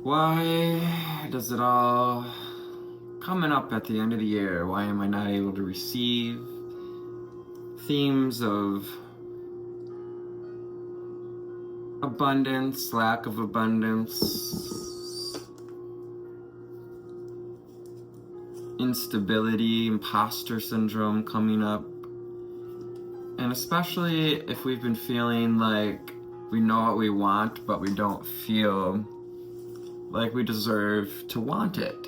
Why does it all coming up at the end of the year? Why am I not able to receive themes of abundance, lack of abundance, instability, imposter syndrome coming up? And especially if we've been feeling like we know what we want, but we don't feel like we deserve to want it.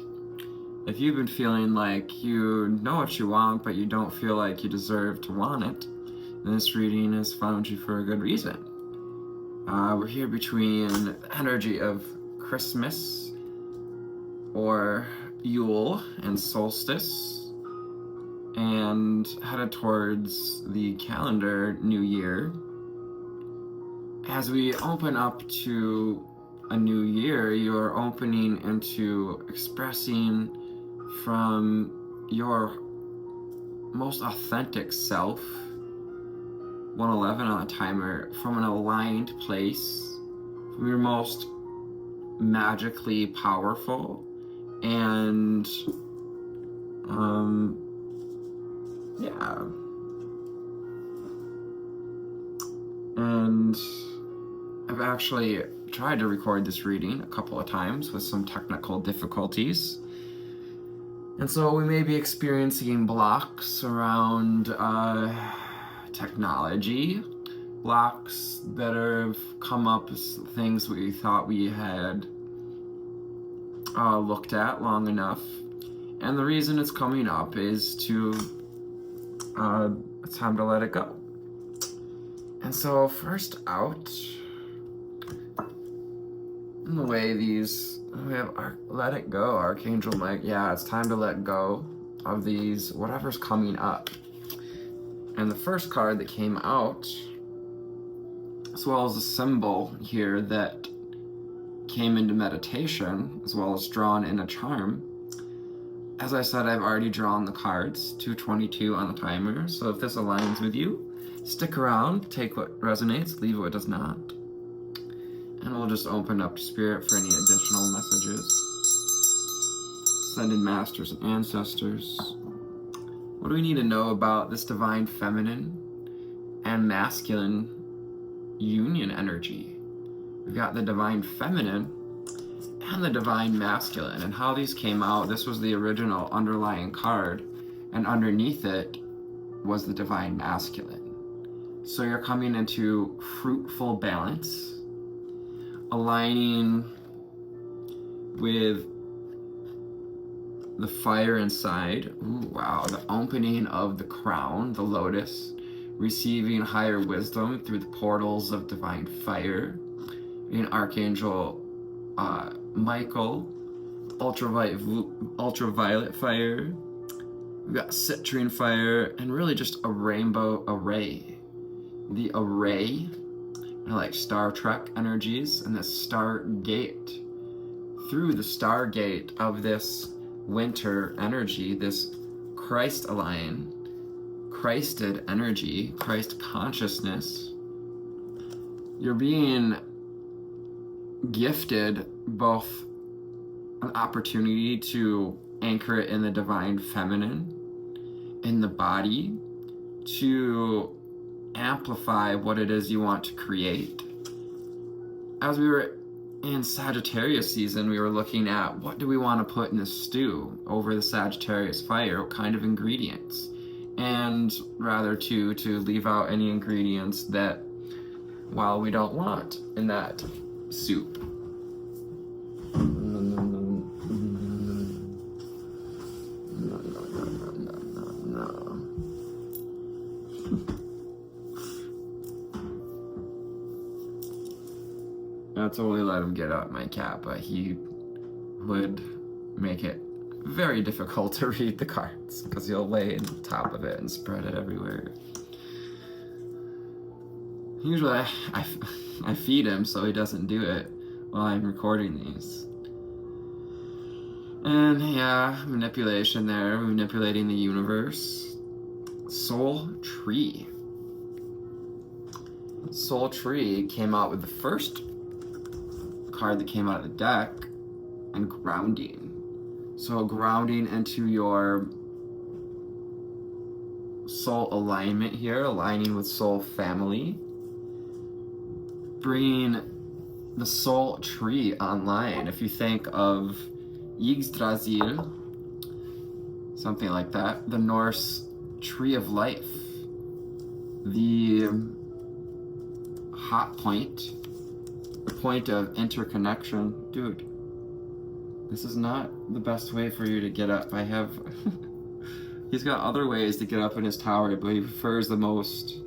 If you've been feeling like you know what you want, but you don't feel like you deserve to want it, then this reading has found you for a good reason. We're here between the energy of Christmas or Yule and solstice, and headed towards the calendar new year. As we open up to a new year, you're opening into expressing from your most authentic self, 111 on the timer, from an aligned place, from your most magically powerful and and I've actually tried to record this reading a couple of times with some technical difficulties. And so we may be experiencing blocks around technology, blocks that have come up as things we thought we had looked at long enough. And the reason it's coming up is it's time to let it go. And so first out, in the way we have let it go, Archangel Mike. Yeah, it's time to let go of these, whatever's coming up. And the first card that came out, as well as a symbol here that came into meditation, as well as drawn in a charm. As I said, I've already drawn the cards, 222 on the timer. So if this aligns with you, stick around, take what resonates, leave what does not. And we'll just open up to Spirit for any additional messages. Ascended Masters and Ancestors. What do we need to know about this divine feminine and masculine union energy? We've got the divine feminine and the divine masculine, and how these came out. This was the original underlying card, and underneath it was the divine masculine. So you're coming into fruitful balance, aligning with the fire inside. Ooh, wow, the opening of the crown, the lotus, receiving higher wisdom through the portals of divine fire. In Archangel Michael, ultraviolet fire. We've got citrine fire, and really just a rainbow array. The array, like Star Trek energies, and the stargate. Through the stargate of this winter energy, this Christ-aligned, Christed energy, Christ consciousness, you're being gifted both an opportunity to anchor it in the divine feminine, in the body, to amplify what it is you want to create. As we were in Sagittarius season, we were looking at what do we want to put in the stew over the Sagittarius fire, what kind of ingredients, and rather to leave out any ingredients that, well, we don't want in that soup. I totally let him get out my cat, but he would make it very difficult to read the cards because he'll lay on top of it and spread it everywhere. Usually I feed him so he doesn't do it while I'm recording these. And yeah, manipulation there, manipulating the universe. Soul Tree. Soul Tree came out with the first card that came out of the deck, and grounding. So grounding into your soul alignment here, aligning with soul family, bringing the soul tree online. If you think of Yggdrasil, something like that, the Norse tree of life, the hot point, the point of interconnection. Dude, this is not the best way for you to get up. I have he's got other ways to get up in his tower, but he prefers the most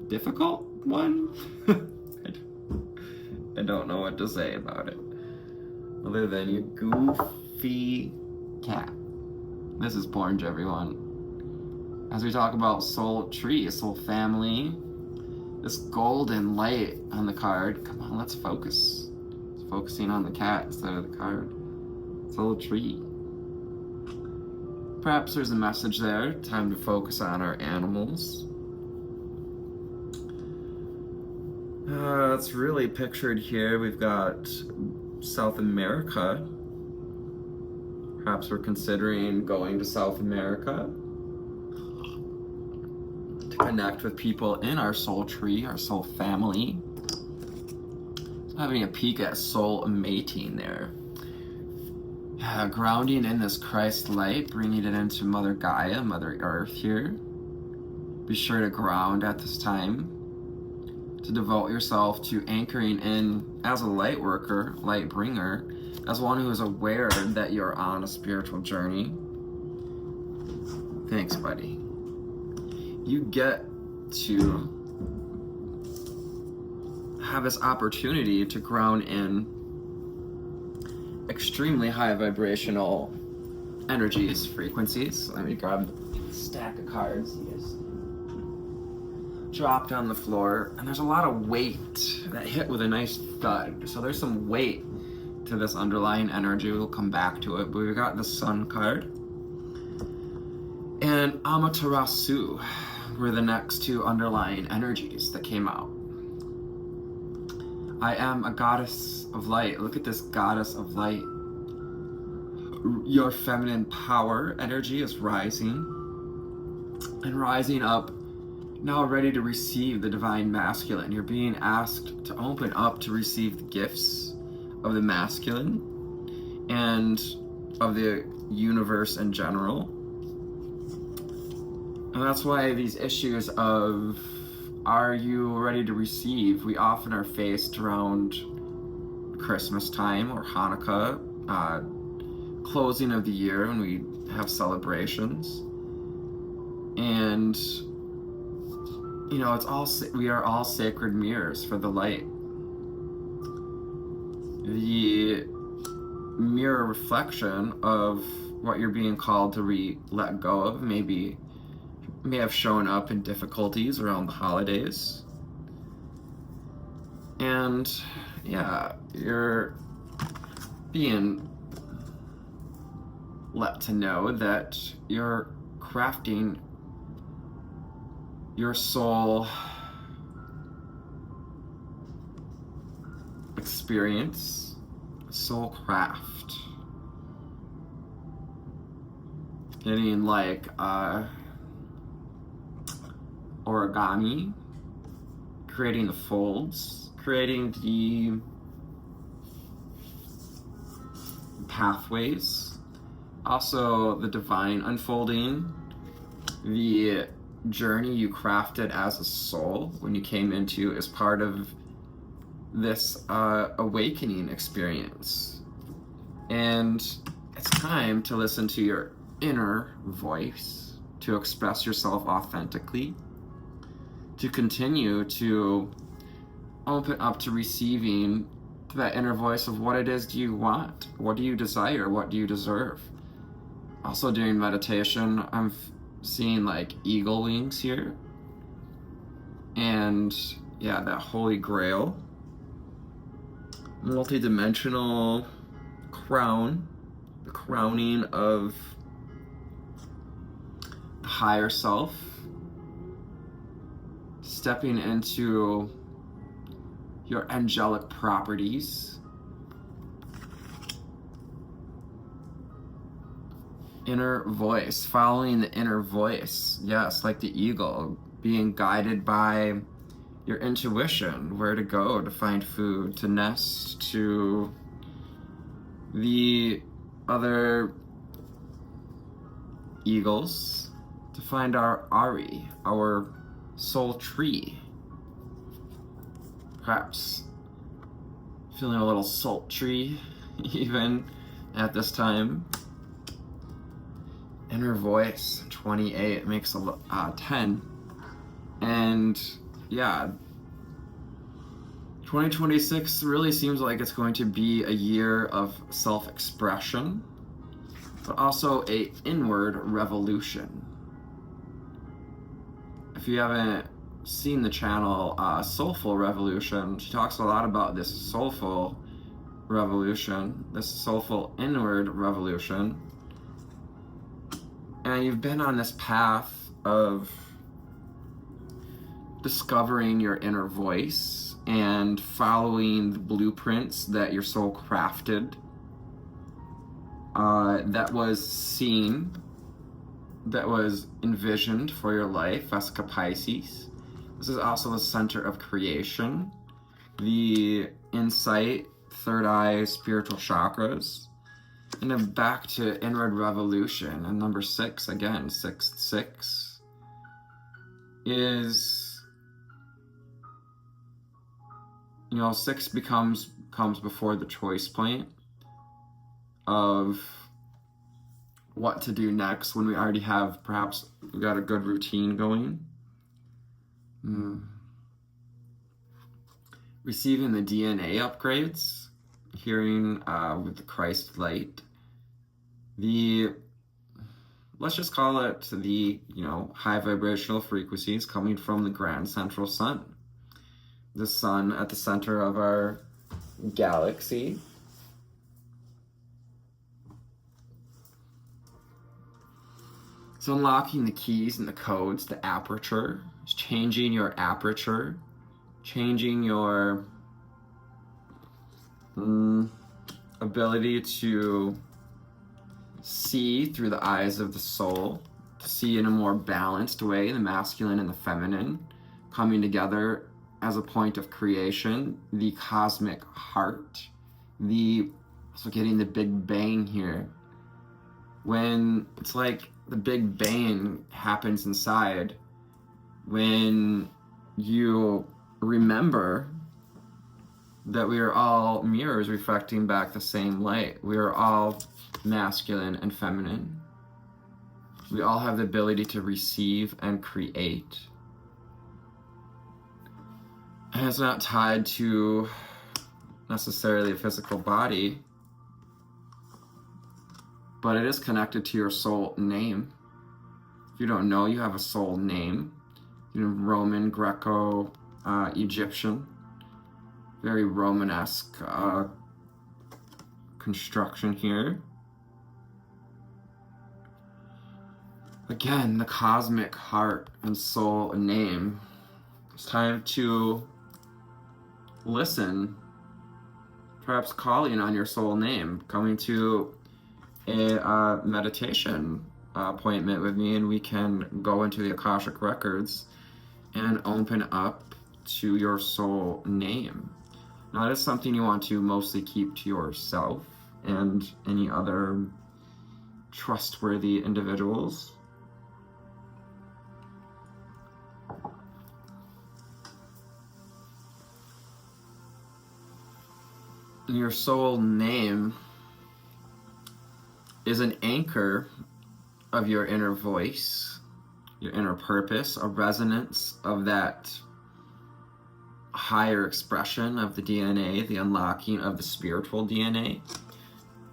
difficult one. I don't know what to say about it, other than you goofy cat. This is Pornge, everyone. As we talk about soul tree, soul family, this golden light on the card. Come on, let's focus. It's focusing on the cat instead of the card. Soul tree. Perhaps there's a message there. Time to focus on our animals. It's really pictured here. We've got South America. Perhaps we're considering going to South America to connect with people in our soul tree, our soul family. So having a peek at soul mating there. Grounding in this Christ light, bringing it into Mother Gaia, Mother Earth here. Be sure to ground at this time, to devote yourself to anchoring in as a light worker, light bringer, as one who is aware that you're on a spiritual journey. Thanks, buddy. You get to have this opportunity to ground in extremely high vibrational energies, frequencies. Let me grab the stack of cards. Yes. Dropped on the floor, and there's a lot of weight that hit with a nice thud. So there's some weight to this underlying energy. We'll come back to it, but we've got the Sun card and Amaterasu were the next two underlying energies that came out. I am a goddess of light. Look at this goddess of light. Your feminine power energy is rising and rising up, now ready to receive the divine masculine. You're being asked to open up to receive the gifts of the masculine and of the universe in general. And that's why these issues of, are you ready to receive, we often are faced around Christmas time or Hanukkah, closing of the year when we have celebrations. And you know, we are all sacred mirrors for the light. The mirror reflection of what you're being called to let go of may have shown up in difficulties around the holidays. And yeah, you're being let to know that you're crafting your soul experience, soul craft. Getting like origami, creating the folds, creating the pathways, also the divine unfolding, the journey you crafted as a soul when you came into as part of this awakening experience. And it's time to listen to your inner voice, to express yourself authentically, to continue to open up to receiving that inner voice of what it is do you want, what do you desire, what do you deserve. Also during meditation, I'm seeing like eagle wings here, and yeah, that holy grail, multi-dimensional crown, the crowning of the higher self, stepping into your angelic properties, Inner voice, following the inner voice. Yes, like the eagle, being guided by your intuition, where to go to find food, to nest, to the other eagles, to find our Aerie, our soul tree. Perhaps feeling a little sultry even at this time. Inner voice, 28 makes a 10. And yeah, 2026 really seems like it's going to be a year of self-expression, but also a inward revolution. If you haven't seen the channel Soulful Revolution, she talks a lot about this soulful revolution, this soulful inward revolution. And you've been on this path of discovering your inner voice and following the blueprints that your soul crafted, that was seen, that was envisioned for your life, Vesica Pisces. This is also the center of creation, the insight, third eye, spiritual chakras. And then back to inward revolution. And number 6, again, 6 is, 6 comes before the choice point of what to do next when we already have, perhaps we got a good routine going. Receiving the DNA upgrades, hearing with the Christ light, let's just call it the, high vibrational frequencies coming from the grand central sun, the sun at the center of our galaxy. It's unlocking the keys and the codes, the aperture. It's changing your aperture, changing your ability to see through the eyes of the soul, to see in a more balanced way, the masculine and the feminine coming together as a point of creation, the cosmic heart, so getting the big bang here. When it's like the big bang happens inside, when you remember that we are all mirrors reflecting back the same light. We are all masculine and feminine. We all have the ability to receive and create. And it's not tied to necessarily a physical body, but it is connected to your soul name. If you don't know, you have a soul name. Roman, Greco, Egyptian, very Romanesque construction here. Again, the cosmic heart and soul name. It's time to listen, perhaps calling on your soul name, coming to a meditation appointment with me, and we can go into the Akashic Records and open up to your soul name. Now, that is something you want to mostly keep to yourself and any other trustworthy individuals. Your soul name is an anchor of your inner voice, your inner purpose, a resonance of that higher expression of the DNA, the unlocking of the spiritual DNA.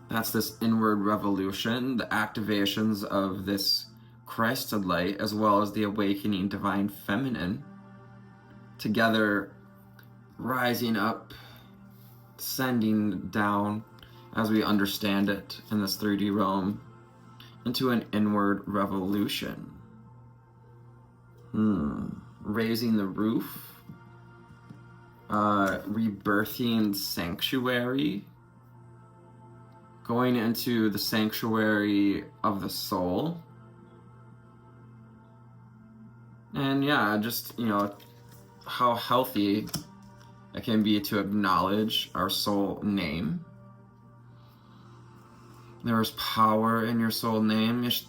That's this inward revolution, the activations of this Christed light, as well as the awakening divine feminine, together rising up, descending down as we understand it in this 3D realm into an inward revolution. Raising the roof, rebirthing sanctuary, going into the sanctuary of the soul. And yeah, just, you know, how healthy it can be to acknowledge our soul name. There is power in your soul name. So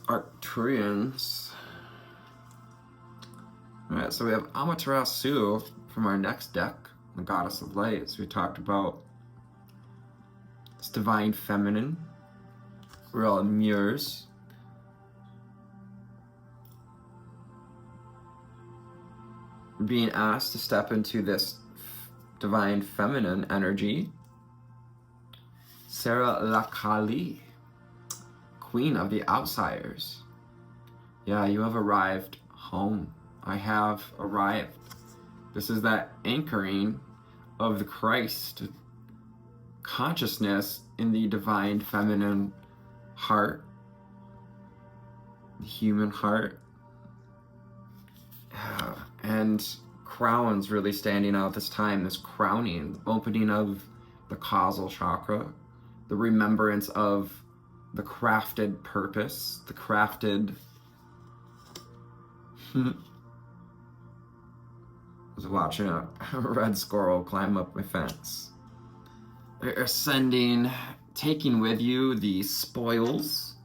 Arcturians. Alright, so we have Amaterasu from our next deck, the Goddess of Light. So we talked about this divine feminine. We're all mirrors. Being asked to step into this divine feminine energy. Sarah Lakali, Queen of the Outsiders. Yeah, you have arrived home. I have arrived. This is that anchoring of the Christ consciousness in the divine feminine heart, the human heart. Yeah. And crowns really standing out this time, this crowning, the opening of the causal chakra, the remembrance of the crafted purpose, the crafted I was watching a red squirrel climb up my fence. They're ascending, taking with you the spoils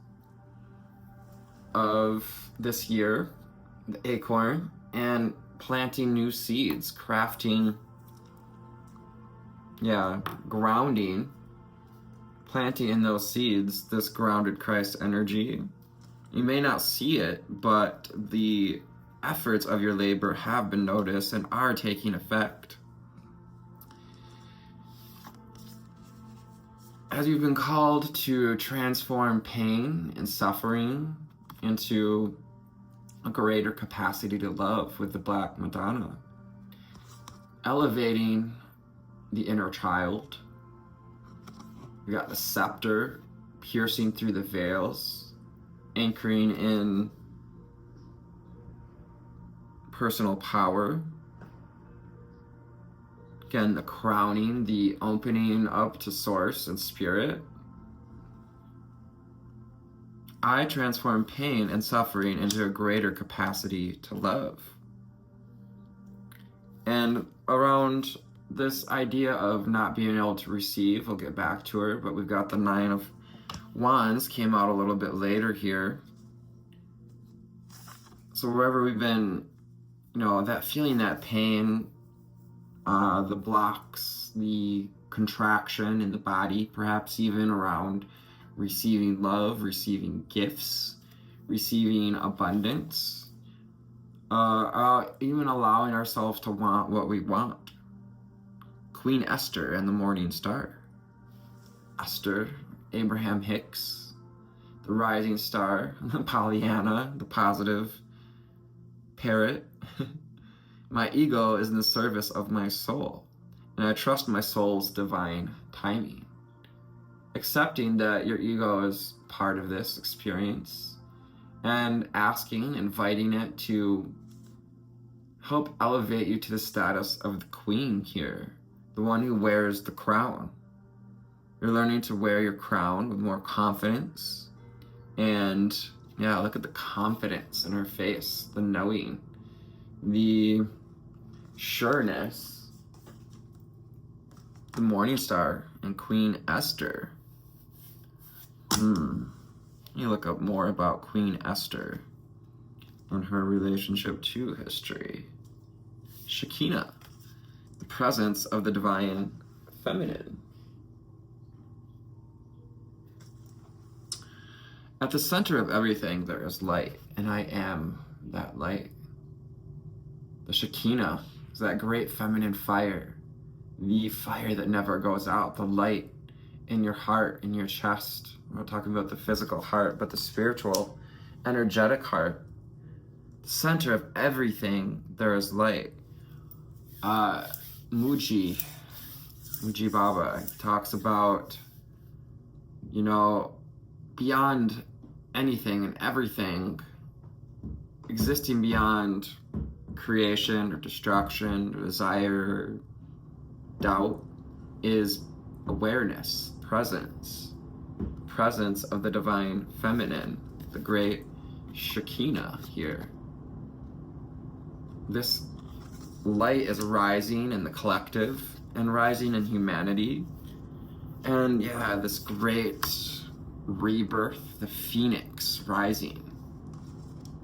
of this year, the acorn, and planting new seeds, crafting, grounding, planting in those seeds this grounded Christ energy. You may not see it, but the efforts of your labor have been noticed and are taking effect. As you've been called to transform pain and suffering into a greater capacity to love with the Black Madonna, elevating the inner child. We got the scepter piercing through the veils, anchoring in personal power. Again, the crowning, the opening up to source and spirit. I transform pain and suffering into a greater capacity to love. And around this idea of not being able to receive, we'll get back to her, but we've got the Nine of Wands came out a little bit later here. So wherever we've been, that feeling, that pain, the blocks, the contraction in the body, perhaps even around receiving love, receiving gifts, receiving abundance, even allowing ourselves to want what we want. Queen Esther and the Morning Star. Esther, Abraham Hicks, the rising star, Pollyanna, the positive parrot. My ego is in the service of my soul, and I trust my soul's divine timing. Accepting that your ego is part of this experience, and asking, inviting it to help elevate you to the status of the queen here, the one who wears the crown. You're learning to wear your crown with more confidence. And look at the confidence in her face, the knowing, the sureness. The Morning Star and Queen Esther. You look up more about Queen Esther and her relationship to history. Shakhina, the presence of the divine feminine. At the center of everything there is light, and I am that light. The Shakhina is that great feminine fire, the fire that never goes out, the light in your heart, in your chest. We're not talking about the physical heart, but the spiritual, energetic heart. The center of everything there is light. Muji Baba talks about, beyond anything and everything existing beyond creation or destruction or desire or doubt is awareness, presence of the divine feminine, the great Shakhina here. This light is rising in the collective and rising in humanity. And yeah, this great rebirth, the phoenix rising.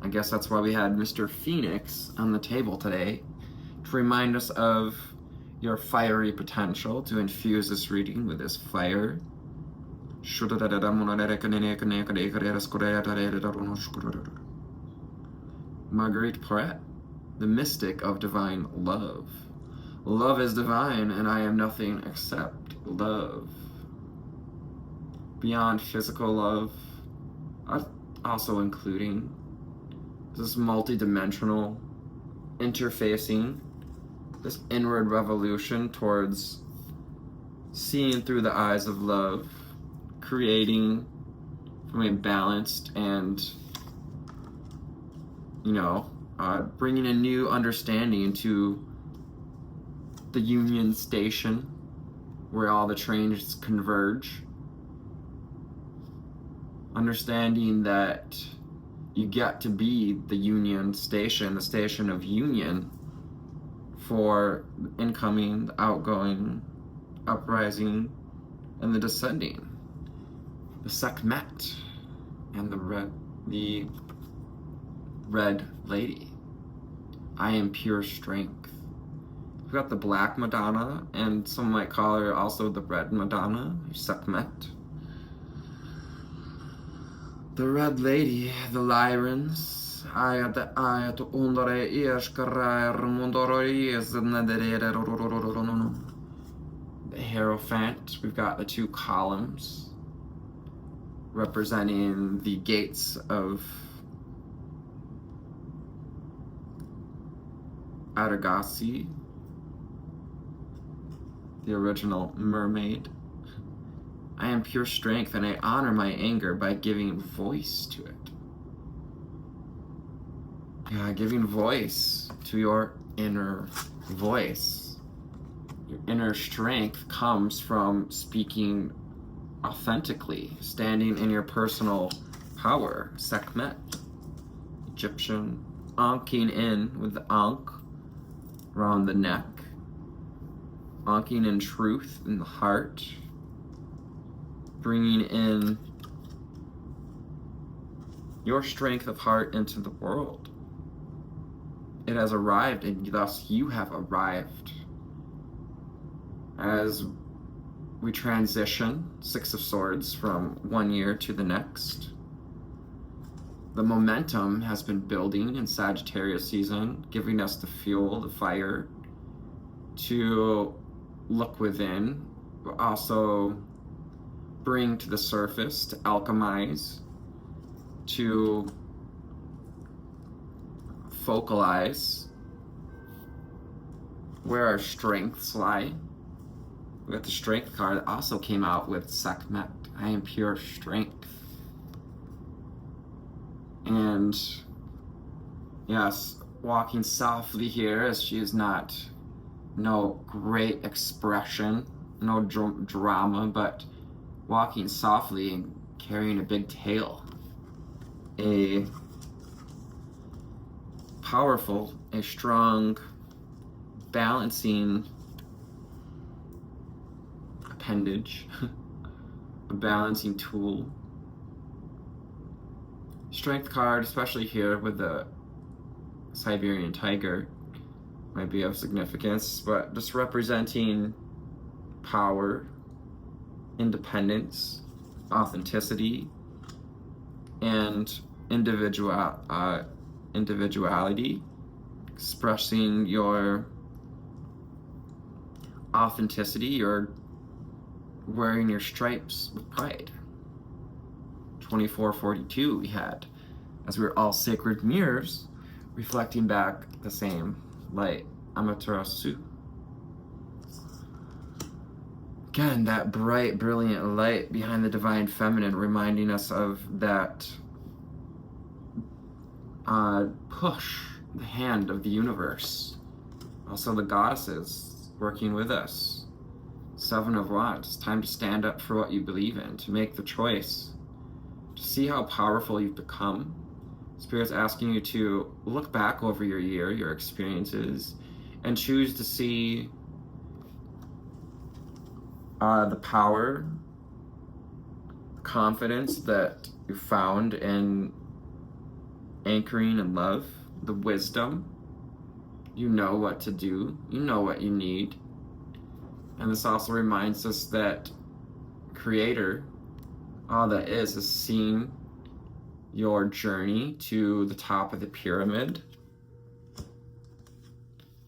I guess that's why we had Mr. Phoenix on the table today, to remind us of your fiery potential, to infuse this reading with this fire. Marguerite Porret, the mystic of divine love. Love is divine, and I am nothing except love. Beyond physical love, also including this multi-dimensional interfacing, this inward revolution towards seeing through the eyes of love, creating from a balanced and, bringing a new understanding to the Union Station, where all the trains converge. Understanding that you get to be the Union Station, the station of union for incoming, the outgoing, uprising, and the descending. The Sekhmet and the red lady. I am pure strength. We've got the Black Madonna, and some might call her also the Red Madonna, Sekhmet. The Red Lady, the Lyrans, the Hierophant. We've got the two columns representing the gates of Argosy, the original mermaid. I am pure strength, and I honor my anger by giving voice to it. Yeah, giving voice to your inner voice. Your inner strength comes from speaking authentically, standing in your personal power. Sekhmet, Egyptian, anking in with the ankh around the neck, anking in truth in the heart, bringing in your strength of heart into the world. It has arrived, and thus you have arrived. As we transition, Six of Swords, from one year to the next, the momentum has been building in Sagittarius season, giving us the fuel, the fire, to look within, but also bring to the surface, to alchemize, to focalize where our strengths lie. We got the Strength card that also came out with Sekhmet. I am pure strength. And yes, walking softly here, as she is not no great expression, no drama, but walking softly and carrying a big tail. A powerful, a strong, balancing appendage, a balancing tool. Strength card, especially here with the Siberian tiger, might be of significance, but just representing power, independence, authenticity, and individuality, expressing your authenticity, your wearing your stripes with pride. 2442 we had, as we were all sacred mirrors, reflecting back the same light, Amaterasu. Again, that bright, brilliant light behind the divine feminine, reminding us of that push the hand of the universe. Also the goddesses working with us. Seven of Wands. It's time to stand up for what you believe in, to make the choice, to see how powerful you've become. Spirit's asking you to look back over your year, your experiences, and choose to see the power, confidence that you found in anchoring in love, the wisdom. You know what to do, you know what you need. And this also reminds us that Creator, all that is seeing your journey to the top of the pyramid,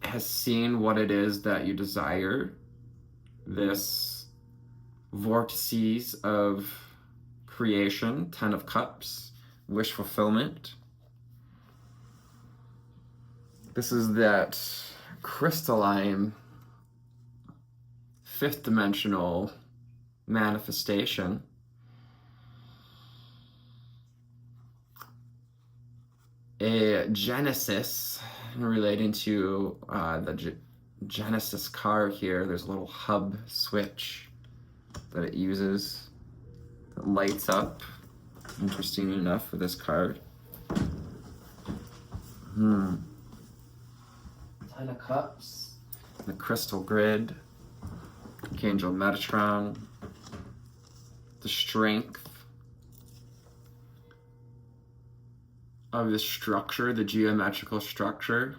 has seen what it is that you desire, this vortices of creation, 10 of Cups, wish fulfillment. This is that crystalline, fifth dimensional manifestation. A Genesis, relating to the Genesis card here. There's a little hub switch that it uses. It lights up, interesting enough, for this card. 10 of Cups, the crystal grid, Archangel Metatron, the strength of the structure, the geometrical structure.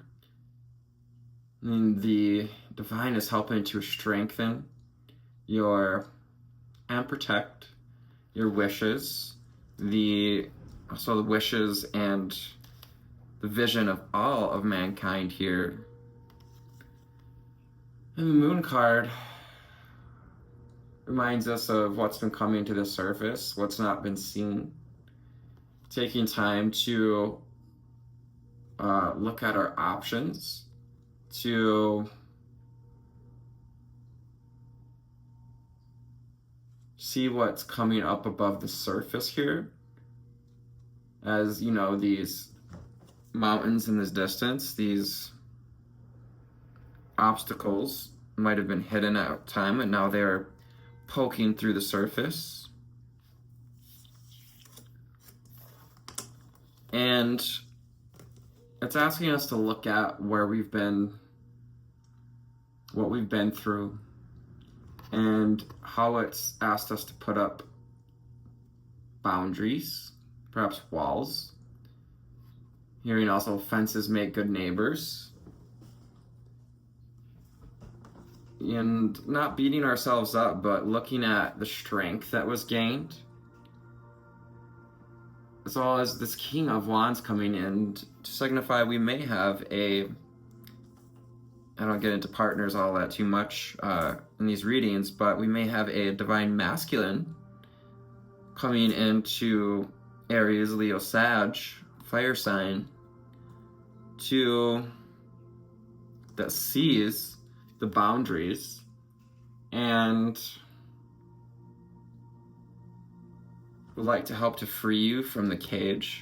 And the divine is helping to strengthen your and protect your wishes, also the wishes and the vision of all of mankind here. And the Moon card reminds us of what's been coming to the surface, what's not been seen. Taking time to look at our options, to see what's coming up above the surface here. As you know, these mountains in this distance, these obstacles might have been hidden at time, and now they're poking through the surface. And it's asking us to look at where we've been, what we've been through, and how it's asked us to put up boundaries, perhaps walls. Hearing also, fences make good neighbors. And not beating ourselves up, but looking at the strength that was gained, as well as this King of Wands coming in to signify we may have I don't get into partners all that too much in these readings, but we may have a divine masculine coming into Aries, Leo, Sag, fire sign, that sees the boundaries and would like to help to free you from the cage.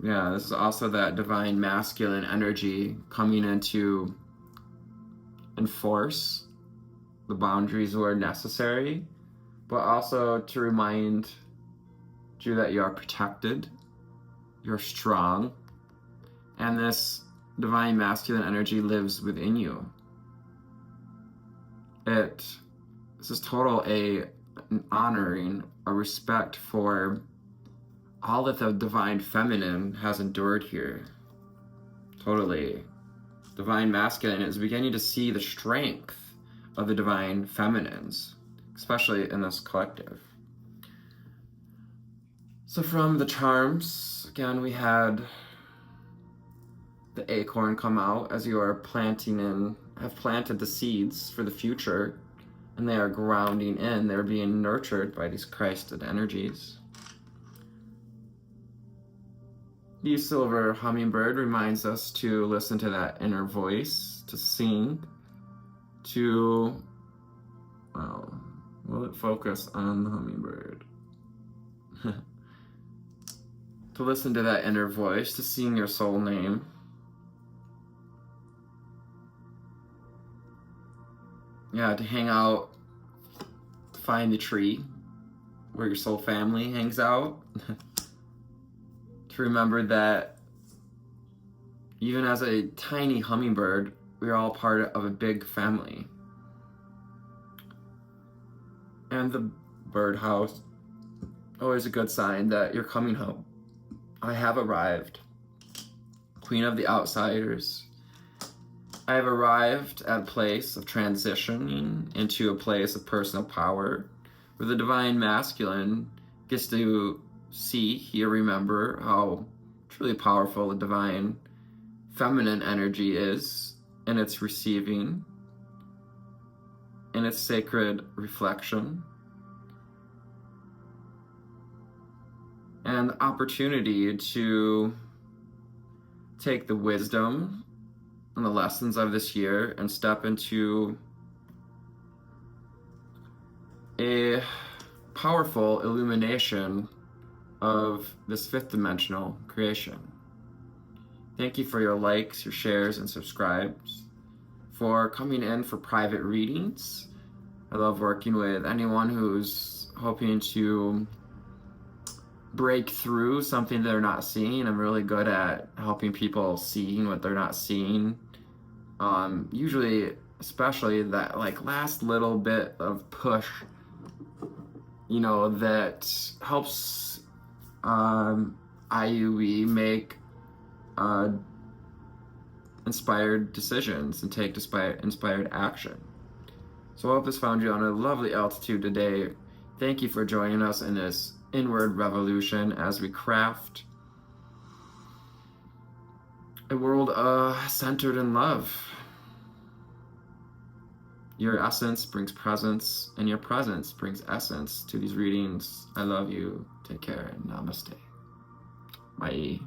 Yeah, this is also that divine masculine energy coming in to enforce the boundaries where necessary, but also to remind you that you are protected, you're strong, and this divine masculine energy lives within you. This is total an honoring, a respect for all that the divine feminine has endured here. Totally. Divine masculine is beginning to see the strength of the divine feminines, especially in this collective. So from the charms, again, we had the acorn come out as you are have planted the seeds for the future, and they are grounding in, they're being nurtured by these Christed energies. The silver hummingbird reminds us to listen to that inner voice, to sing, to, well, will it focus on the hummingbird? To listen to that inner voice, to sing your soul name. Yeah, to hang out, find the tree where your soul family hangs out. To remember that even as a tiny hummingbird, we're all part of a big family. And the birdhouse, always a good sign that you're coming home. I have arrived. Queen of the outsiders. I have arrived at a place of transitioning into a place of personal power, where the divine masculine gets to see, hear, remember how truly powerful the divine feminine energy is in its receiving, in its sacred reflection, and the opportunity to take the wisdom and the lessons of this year and step into a powerful illumination of this fifth dimensional creation. Thank you for your likes, your shares, and subscribes, for coming in for private readings. I love working with anyone who's hoping to break through something they're not seeing. I'm really good at helping people seeing what they're not seeing. Usually, especially that like last little bit of push, you know, that helps IUE make inspired decisions and take inspired action. So I hope this found you on a lovely altitude today. Thank you for joining us in this inward revolution as we craft a world centered in love. Your essence brings presence, and your presence brings essence to these readings. I love you. Take care, and namaste. Bye.